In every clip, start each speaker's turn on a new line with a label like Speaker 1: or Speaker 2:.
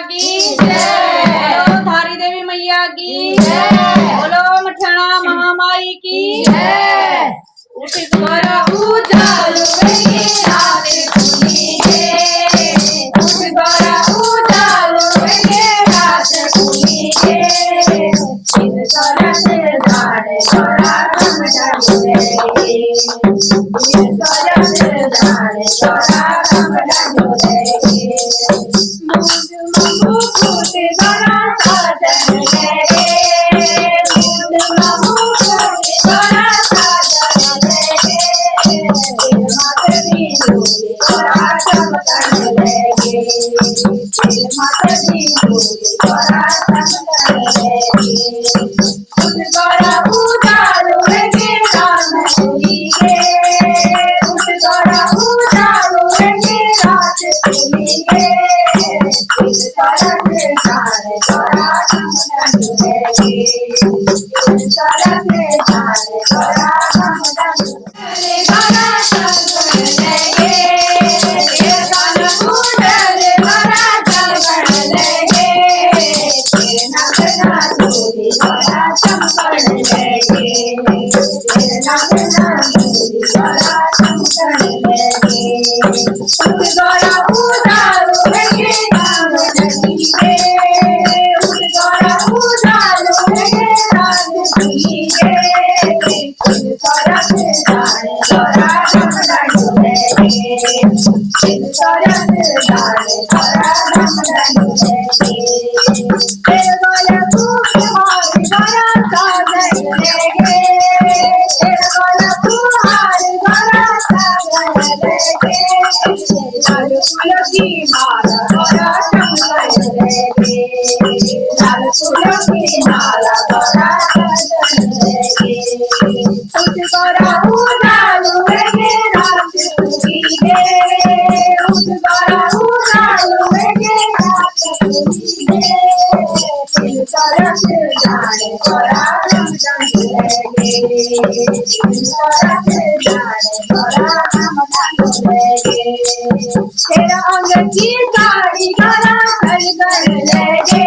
Speaker 1: की जय। बोलो धारी देवी मैया की जय। बोलो मठाना महामाई की जय। उठ द्वारा उजालू वेगे रात खुली है। उठ द्वारा उजालू वेगे रात खुली है। इन सरस धारे तोरा रंग डंगे। इन सरस धारे तोरा रंग डंगे। तेरा अंग की साड़ी गला कर लेगे।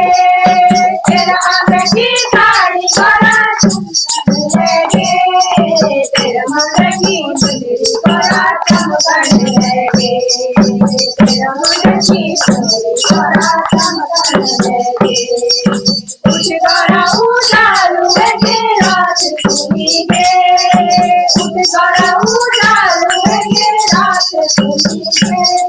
Speaker 1: तेरा अंग की साड़ी गला लेगे। तेरा मन की चुनरी गला कम कर लेगे। तेरा मन की चुनरी गला कम कर लेगे। कुछ गला उजालू वेगे रात खुली है। कुछ गला उजालू वेगे रात खुली है।